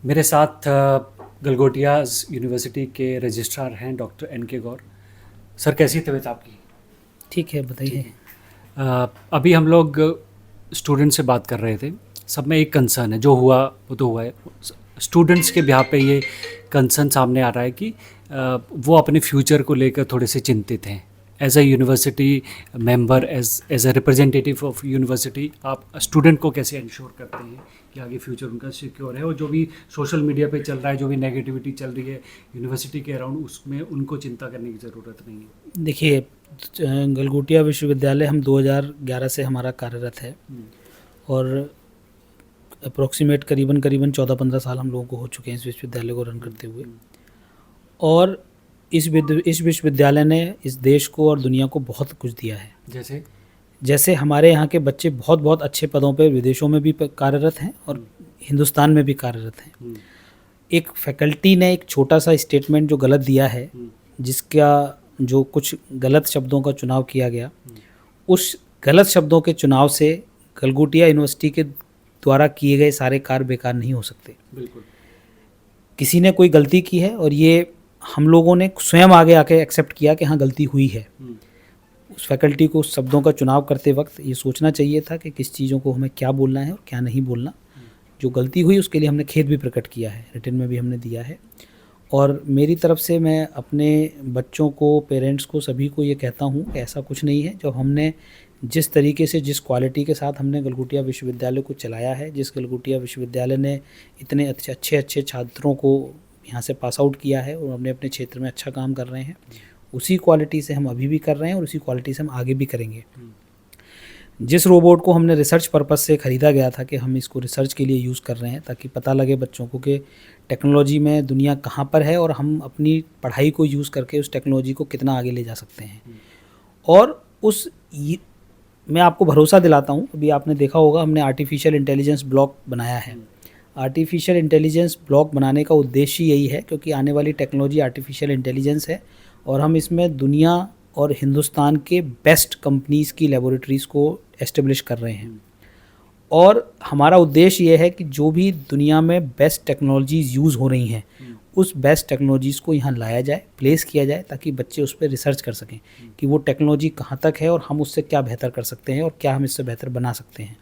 मेरे साथ गलगोटियाज़ यूनिवर्सिटी के रजिस्ट्रार हैं डॉक्टर एन के गौर। सर, कैसी तबीयत आपकी? ठीक है, ठीक बताइए। है। अभी हम लोग स्टूडेंट से बात कर रहे थे। सब में एक कंसर्न है, जो हुआ वो तो हुआ है। स्टूडेंट्स के बिहाफ पे ये कंसर्न सामने आ रहा है कि वो अपने फ्यूचर को लेकर थोड़े से चिंतित हैं। As a university member, as a representative of university, आप स्टूडेंट को कैसे इंश्योर करते हैं कि आगे फ्यूचर उनका सिक्योर है, और जो भी सोशल मीडिया पे चल रहा है, जो भी नेगेटिविटी चल रही है यूनिवर्सिटी के अराउंड, उसमें उनको चिंता करने की ज़रूरत नहीं है? देखिए, गलगोटिया विश्वविद्यालय हम 2011 से हमारा कार्यरत है और अप्रोक्सीमेट करीबन करीबन 14-15 साल हम लोगों को हो चुके हैं इस विश्वविद्यालय को रन करते हुए। और इस विश्वविद्यालय ने इस देश को और दुनिया को बहुत कुछ दिया है। जैसे जैसे हमारे यहाँ के बच्चे बहुत बहुत अच्छे पदों पे विदेशों में भी कार्यरत हैं और हिंदुस्तान में भी कार्यरत हैं। एक फैकल्टी ने एक छोटा सा स्टेटमेंट जो गलत दिया है, जिसका जो कुछ गलत शब्दों का चुनाव किया गया, उस गलत शब्दों के चुनाव से गलगोटिया यूनिवर्सिटी के द्वारा किए गए सारे कार्य बेकार नहीं हो सकते। बिल्कुल। किसी ने कोई गलती की है और ये हम लोगों ने स्वयं आगे आके एक्सेप्ट किया कि हाँ, गलती हुई है। उस फैकल्टी को शब्दों का चुनाव करते वक्त ये सोचना चाहिए था कि किस चीज़ों को हमें क्या बोलना है और क्या नहीं बोलना। जो गलती हुई उसके लिए हमने खेद भी प्रकट किया है, रिटन में भी हमने दिया है। और मेरी तरफ से मैं अपने बच्चों को, पेरेंट्स को, सभी को ये कहता हूँ कि ऐसा कुछ नहीं है। जब हमने जिस तरीके से, जिस क्वालिटी के साथ हमने गलगोटिया विश्वविद्यालय को चलाया है, जिस गलगोटिया विश्वविद्यालय ने इतने अच्छे अच्छे छात्रों को यहाँ से पास आउट किया है और अपने अपने क्षेत्र में अच्छा काम कर रहे हैं, उसी क्वालिटी से हम अभी भी कर रहे हैं और उसी क्वालिटी से हम आगे भी करेंगे। जिस रोबोट को हमने रिसर्च पर्पस से ख़रीदा गया था कि हम इसको रिसर्च के लिए यूज़ कर रहे हैं ताकि पता लगे बच्चों को कि टेक्नोलॉजी में दुनिया कहाँ पर है और हम अपनी पढ़ाई को यूज़ करके उस टेक्नोलॉजी को कितना आगे ले जा सकते हैं। और मैं आपको भरोसा दिलाता हूँ, अभी आपने देखा होगा हमने आर्टिफिशियल इंटेलिजेंस ब्लॉक बनाया है। आर्टिफिशियल इंटेलिजेंस ब्लॉक बनाने का उद्देश्य यही है क्योंकि आने वाली टेक्नोलॉजी आर्टिफिशियल इंटेलिजेंस है और हम इसमें दुनिया और हिंदुस्तान के बेस्ट कंपनीज़ की लेबोरेटरीज़ को एस्टेब्लिश कर रहे हैं। और हमारा उद्देश्य ये है कि जो भी दुनिया में बेस्ट टेक्नोलॉजीज़ यूज़ हो रही हैं, उस बेस्ट टेक्नोलॉजीज़ को यहाँ लाया जाए, प्लेस किया जाए, ताकि बच्चे उस पर रिसर्च कर सकें कि वो टेक्नोलॉजी कहाँ तक है और हम उससे क्या बेहतर कर सकते हैं और क्या हम इससे बेहतर बना सकते हैं।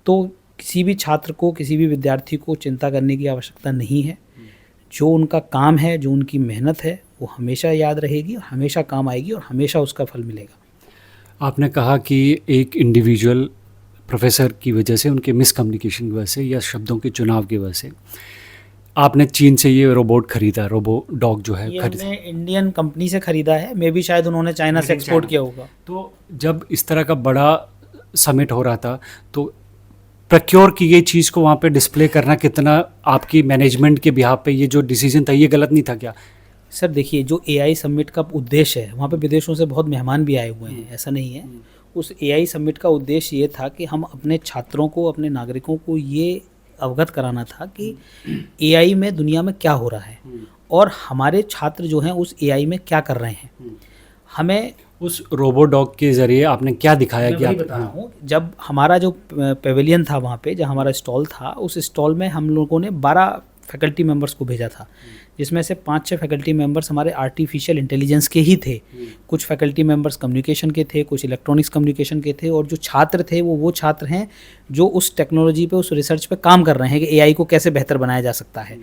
तो किसी भी छात्र को, किसी भी विद्यार्थी को चिंता करने की आवश्यकता नहीं है। जो उनका काम है, जो उनकी मेहनत है, वो हमेशा याद रहेगी, हमेशा काम आएगी और हमेशा उसका फल मिलेगा। आपने कहा कि एक इंडिविजुअल प्रोफेसर की वजह से, उनके मिसकम्युनिकेशन की वजह से या शब्दों के चुनाव की वजह से आपने चीन से ये रोबोट खरीदा, रोबो डॉग जो है ये खरीदा। हमने इंडियन कंपनी से ख़रीदा है, मे भी शायद उन्होंने चाइना से एक्सपोर्ट किया होगा। तो जब इस तरह का बड़ा समिट हो रहा था, तो प्रक्योर की गई चीज़ को वहाँ पे डिस्प्ले करना कितना आपकी मैनेजमेंट के बिहाफ पे, ये जो डिसीजन था, ये गलत नहीं था क्या? सर देखिए, जो एआई समिट का उद्देश्य है, वहाँ पे विदेशों से बहुत मेहमान भी आए हुए हैं, ऐसा नहीं है। उस एआई समिट का उद्देश्य ये था कि हम अपने छात्रों को, अपने नागरिकों को ये अवगत कराना था कि एआई में दुनिया में क्या हो रहा है और हमारे छात्र जो हैं उस एआई में क्या कर रहे हैं। हमें उस रोबो डॉग के ज़रिए आपने क्या दिखाया कि मैं आप? बता रहा हूँ, जब हमारा जो पेविलियन था वहाँ पे, जब हमारा स्टॉल था, उस स्टॉल में हम लोगों ने 12 फैकल्टी मेंबर्स को भेजा था, जिसमें से 5-6 फैकल्टी मेंबर्स हमारे आर्टिफिशियल इंटेलिजेंस के ही थे। कुछ फैकल्टी मेंबर्स कम्युनिकेशन के थे, कुछ इलेक्ट्रॉनिक्स कम्युनिकेशन के थे, और जो छात्र थे वो छात्र हैं जो उस टेक्नोलॉजी पे, उस रिसर्च पे काम कर रहे हैं कि एआई को कैसे बेहतर बनाया जा सकता है।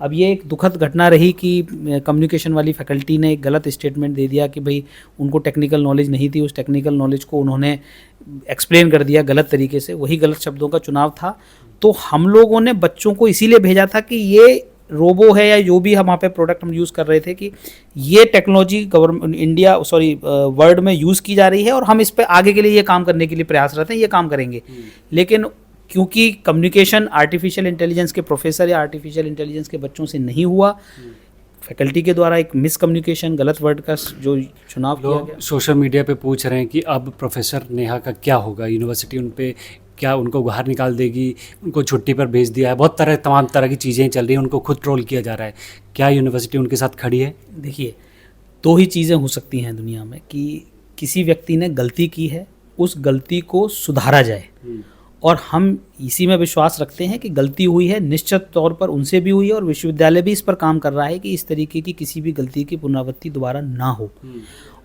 अब ये एक दुखद घटना रही कि कम्युनिकेशन वाली फैकल्टी ने एक गलत स्टेटमेंट दे दिया कि भाई उनको टेक्निकल नॉलेज नहीं थी। उस टेक्निकल नॉलेज को उन्होंने एक्सप्लेन कर दिया गलत तरीके से, वही गलत शब्दों का चुनाव था। तो हम लोगों ने बच्चों को इसीलिए भेजा था कि ये रोबो है या जो भी हम वहाँ पे प्रोडक्ट हम यूज़ कर रहे थे, कि ये टेक्नोलॉजी वर्ल्ड में यूज़ की जा रही है और हम इस पर आगे के लिए ये काम करने के लिए प्रयासरत हैं, ये काम करेंगे। लेकिन क्योंकि कम्युनिकेशन आर्टिफिशियल इंटेलिजेंस के प्रोफेसर या आर्टिफिशियल इंटेलिजेंस के बच्चों से नहीं हुआ, फैकल्टी के द्वारा एक मिसकम्युनिकेशन, गलत वर्ड का जो चुनाव किया गया। सोशल मीडिया पे पूछ रहे हैं कि अब प्रोफेसर नेहा का क्या होगा, यूनिवर्सिटी उन पे क्या, उनको बाहर निकाल देगी, उनको छुट्टी पर भेज दिया है, बहुत तमाम तरह की चीज़ें चल रही हैं, उनको खुद ट्रोल किया जा रहा है। क्या यूनिवर्सिटी उनके साथ खड़ी है? देखिए, 2 ही चीज़ें हो सकती हैं दुनिया में, कि किसी व्यक्ति ने गलती की है, उस गलती को सुधारा जाए, और हम इसी में विश्वास रखते हैं कि गलती हुई है, निश्चित तौर पर उनसे भी हुई है और विश्वविद्यालय भी इस पर काम कर रहा है कि इस तरीके की किसी भी गलती की पुनरावृत्ति दोबारा ना हो।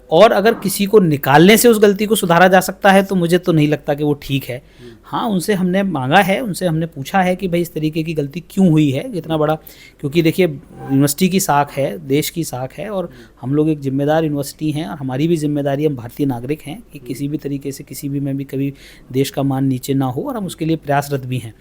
और अगर किसी को निकालने से उस गलती को सुधारा जा सकता है तो मुझे तो नहीं लगता कि वो ठीक है। हाँ, उनसे हमने मांगा है, उनसे हमने पूछा है कि भाई इस तरीके की गलती क्यों हुई है, इतना बड़ा, क्योंकि देखिए यूनिवर्सिटी की साख है, देश की साख है और हम लोग एक जिम्मेदार यूनिवर्सिटी हैं और हमारी भी जिम्मेदारी, हम भारतीय नागरिक हैं कि किसी भी तरीके से किसी भी में भी कभी देश का मान नीचे ना हो और हम उसके लिए प्रयासरत भी हैं।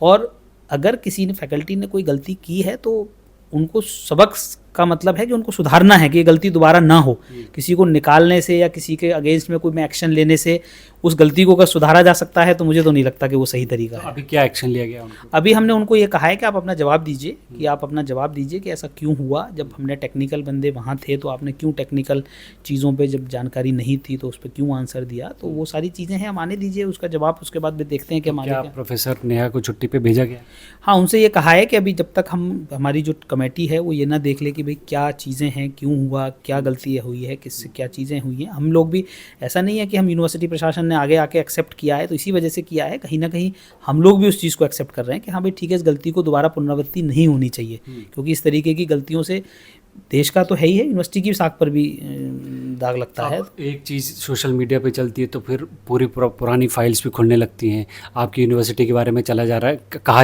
और अगर किसी ने फैकल्टी ने कोई गलती की है तो उनको सबक का मतलब है कि उनको सुधारना है कि ये गलती दोबारा ना हो। किसी को निकालने से या किसी के अगेंस्ट में कोई में एक्शन लेने से उस गलती को अगर सुधारा जा सकता है तो मुझे तो नहीं लगता कि वो सही तरीका है। अभी क्या एक्शन लिया गया उनको? अभी हमने उनको ये कहा है कि आप अपना जवाब दीजिए, कि आप अपना जवाब दीजिए कि ऐसा क्यों हुआ। जब हमने टेक्निकल बंदे वहाँ थे तो आपने क्यों टेक्निकल चीज़ों पे जब जानकारी नहीं थी तो उस पर क्यों आंसर दिया, तो वो सारी चीज़ें हैं, हम आने दीजिए उसका जवाब, उसके बाद भी देखते हैं कि हमारे क्या प्रोफेसर नेहा को छुट्टी पे भेजा गया? हाँ, उनसे ये कहा है कि अभी जब तक हमारी जो कमेटी है वो ये ना देख ले कि भाई क्या चीज़ें हैं, क्यों हुआ, क्या गलती हुई है, किससे क्या चीज़ें हुई हैं। हम लोग भी, ऐसा नहीं है कि हम यूनिवर्सिटी प्रशासन ने आगे आके एक्सेप्ट किया है तो इसी वजह से किया है, कहीं ना कहीं हम लोग भी उस चीज़ को एक्सेप्ट कर रहे हैं कि हाँ भाई ठीक है, इस गलती को दोबारा पुनरावृत्ति नहीं होनी चाहिए, क्योंकि इस तरीके की गलतियों से देश का तो है ही है, यूनिवर्सिटी की साख पर भी दाग लगता है। एक चीज़ सोशल मीडिया पे चलती है तो फिर पूरी पुरानी फाइल्स भी खुलने लगती हैं। आपकी यूनिवर्सिटी के बारे में कहा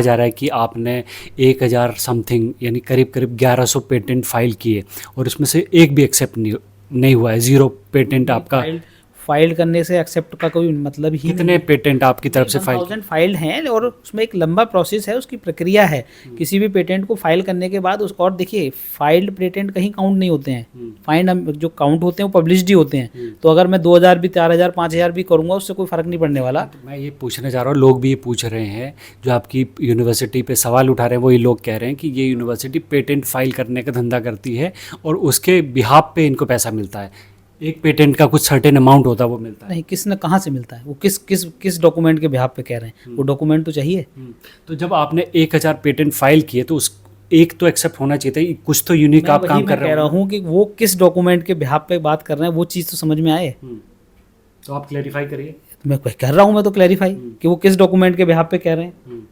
जा रहा है कि आपने 1000 समथिंग यानी करीब 1100 पेटेंट फाइल किए और उसमें से एक भी एक्सेप्ट नहीं हुआ है, 0 पेटेंट आपका। फाइल करने से एक्सेप्ट का कोई मतलब ही कितने पेटेंट आपकी तरफ से फाइल? 1000 फाइल हैं और उसमें एक लंबा प्रोसेस है, उसकी प्रक्रिया है। किसी भी पेटेंट को फाइल करने के बाद और देखिए फाइल्ड पेटेंट कहीं काउंट नहीं होते हैं, फाइंड जो काउंट होते हैं वो पब्लिश्ड ही होते हैं। तो अगर मैं 2000 भी 4000 5000 भी करूँगा उससे कोई फ़र्क नहीं पड़ने वाला। तो मैं ये पूछने जा रहा हूँ, लोग भी ये पूछ रहे हैं, जो आपकी यूनिवर्सिटी पे सवाल उठा रहे हैं, वही लोग कह रहे हैं कि ये यूनिवर्सिटी पेटेंट फाइल करने का धंधा करती है और उसके बिहाफ पे इनको पैसा मिलता है। एक पेटेंट का कुछ सर्टेन अमाउंट होता है, वो मिलता है। नहीं, किसने कहाँ से मिलता है, वो किस डॉक्यूमेंट के बिहाफ पे कह रहे हैं, वो डॉक्यूमेंट तो चाहिए। तो जब आपने 1000 पेटेंट फाइल किए तो उस एक तो एक्सेप्ट होना चाहिए था, कुछ तो यूनिक आप काम कर रहे हो। कह रहा हूँ कि वो किस डॉक्यूमेंट के बिहाफ पे बात कर रहे हैं, वो चीज़ तो समझ में आए। तो आप क्लैरिफाई करिए। मैं कर रहा हूँ, मैं तो क्लैरिफाई कि वो किस डॉक्यूमेंट के बिहाफ पे कह रहे हैं।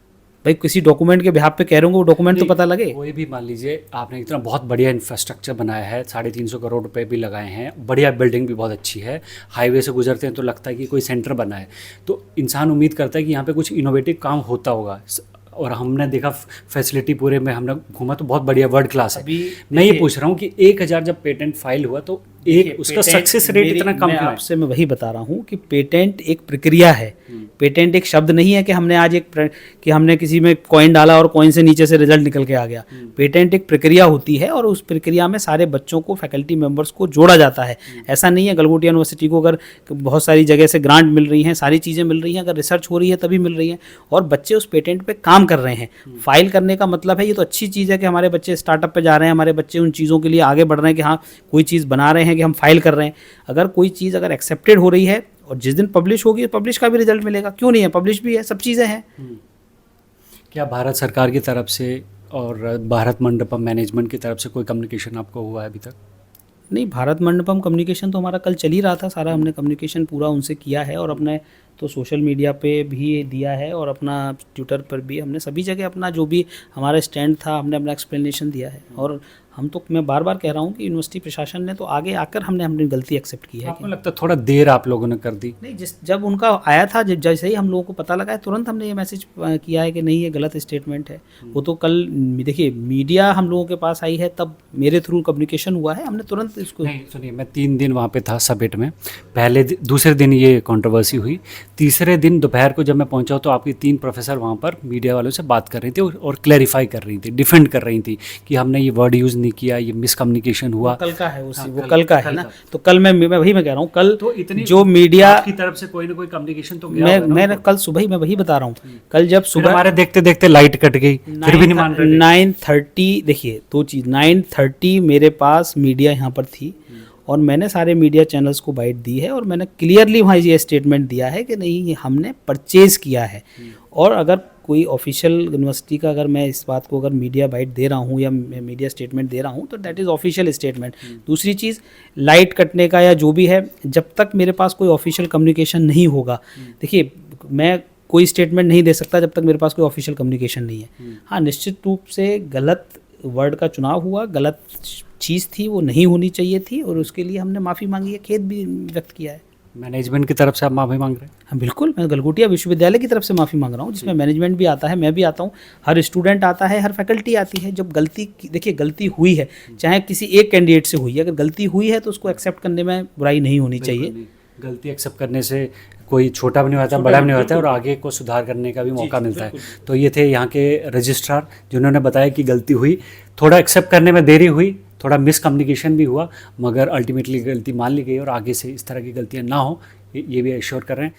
भाई किसी डॉक्यूमेंट के बिहाफ पे कह रहे हो, वो डॉक्यूमेंट तो पता लगे। कोई भी मान लीजिए आपने इतना बहुत बढ़िया इंफ्रास्ट्रक्चर बनाया है, 350 करोड़ रुपए भी लगाए हैं, बढ़िया बिल्डिंग भी बहुत अच्छी है, हाईवे से गुजरते हैं तो लगता है कि कोई सेंटर बना है, तो इंसान उम्मीद करता है कि यहाँ पे कुछ इनोवेटिव काम होता होगा। और हमने देखा फैसिलिटी पूरे में हमने घूमा तो बहुत बढ़िया, वर्ल्ड क्लास है। मैं ये पूछ रहा हूँ कि 1000 जब पेटेंट फाइल हुआ तो एक उसका सक्सेस रेट इतना कम क्यों है? आपसे मैं वही बता रहा हूँ कि पेटेंट एक प्रक्रिया है। पेटेंट एक शब्द नहीं है कि हमने आज कि हमने किसी में कॉइन डाला और कॉइन से नीचे से रिजल्ट निकल के आ गया। पेटेंट एक प्रक्रिया होती है और उस प्रक्रिया में सारे बच्चों को, फैकल्टी मेंबर्स को जोड़ा जाता है। ऐसा नहीं है गलगोटिया यूनिवर्सिटी को अगर बहुत सारी जगह से ग्रांट मिल रही हैं, सारी चीज़ें मिल रही हैं, अगर रिसर्च हो रही है तभी मिल रही है और बच्चे उस पेटेंट पे काम कर रहे हैं। फाइल करने का मतलब है, ये तो अच्छी चीज़ है कि हमारे बच्चे स्टार्टअप पे जा रहे हैं, हमारे बच्चे उन चीज़ों के लिए आगे बढ़ रहे हैं कि हाँ कोई चीज़ बना रहे हैं कि हम फाइल कर रहे हैं। अगर कोई चीज़ अगर एक्सेप्टेड हो रही है और जिस दिन पब्लिश होगी पब्लिश का भी रिजल्ट मिलेगा, क्यों नहीं है, पब्लिश भी है, सब चीज़ें हैं। क्या भारत सरकार की तरफ से और भारत मंडपम मैनेजमेंट की तरफ से कोई कम्युनिकेशन आपको हुआ है अभी तक? नहीं, भारत मंडपम कम्युनिकेशन तो हमारा कल चल ही रहा था, सारा हमने कम्युनिकेशन पूरा उनसे किया है और अपने तो सोशल मीडिया पे भी दिया है और अपना ट्विटर पर भी, हमने सभी जगह अपना जो भी हमारा स्टैंड था हमने अपना एक्सप्लेनेशन दिया है। और हम तो, मैं बार बार कह रहा हूँ कि यूनिवर्सिटी प्रशासन ने तो आगे आकर हमने अपनी गलती एक्सेप्ट की है। आपको लगता है थोड़ा देर आप लोगों ने कर दी? नहीं, जब उनका आया था, जैसे ही हम लोगों को पता लगा है तुरंत हमने ये मैसेज किया है कि नहीं ये गलत स्टेटमेंट है। वो तो कल देखिए मीडिया हम लोगों के पास आई है तब मेरे थ्रू कम्युनिकेशन हुआ है, हमने तुरंत इसको। नहीं सुनिए, मैं 3 दिन वहाँ पे था समिट में, दूसरे दिन ये कंट्रोवर्सी हुई, तीसरे दिन दोपहर को जब मैं पहुँचा तो आपकी 3 प्रोफेसर वहाँ पर मीडिया वालों से बात कर रही थी और क्लैरिफाई कर रही थी, डिफेंड कर रही थी कि हमने ये वर्ड यूज़ नहीं किया, ये मिसकम्युनिकेशन हुआ। कल का है उसी, वो कल का है ना, तो कल मैं वही मैं कह रहा हूँ, कल तो इतनी जो मीडिया की तरफ से कोई ना कोई कम्युनिकेशन तो गया होगा ना? मैं कल सुबह ही मैं वही बता रहा हूँ, कल जब सुबह हमारे देखते देखते लाइट कट गई, फिर भी नहीं मान रहे। 9:30 देखिए दो चीज़, 9:30 मेरे पास मीडिया यहाँ पर थी और मैंने सारे मीडिया चैनल्स को बाइट दी है और मैंने क्लियरली वहाँ ये स्टेटमेंट दिया है कि नहीं ये हमने परचेज़ किया है। और अगर कोई ऑफिशियल यूनिवर्सिटी का अगर मैं इस बात को अगर मीडिया बाइट दे रहा हूँ या मीडिया स्टेटमेंट दे रहा हूँ तो दैट इज़ ऑफिशियल स्टेटमेंट। दूसरी चीज़, लाइट कटने का या जो भी है, जब तक मेरे पास कोई ऑफिशियल कम्युनिकेशन नहीं होगा, देखिए मैं कोई स्टेटमेंट नहीं दे सकता जब तक मेरे पास कोई ऑफिशियल कम्युनिकेशन नहीं है। हाँ, निश्चित रूप से गलत वर्ड का चुनाव हुआ, गलत चीज़ थी, वो नहीं होनी चाहिए थी, और उसके लिए हमने माफ़ी मांगी है, खेद भी व्यक्त किया है। मैनेजमेंट की तरफ से आप माफ़ी मांग रहे हैं? हाँ बिल्कुल, मैं गलगोटिया विश्वविद्यालय की तरफ से माफ़ी मांग रहा हूँ, जिसमें मैनेजमेंट भी आता है, मैं भी आता हूँ, हर स्टूडेंट आता है, हर फैकल्टी आती है। जब देखिए गलती हुई है, चाहे किसी एक कैंडिडेट से हुई है, अगर गलती हुई है तो उसको एक्सेप्ट करने में बुराई नहीं होनी चाहिए। नहीं, गलती एक्सेप्ट करने से कोई छोटा भी नहीं होता, बड़ा भी नहीं होता है, और आगे को सुधार करने का भी मौका मिलता है। तो ये थे यहाँ के रजिस्ट्रार जिन्होंने बताया कि गलती हुई, थोड़ा एक्सेप्ट करने में देरी हुई, थोड़ा मिसकम्युनिकेशन भी हुआ, मगर अल्टीमेटली गलती मान ली गई और आगे से इस तरह की गलतियाँ ना हो, ये भी एश्योर कर रहे हैं।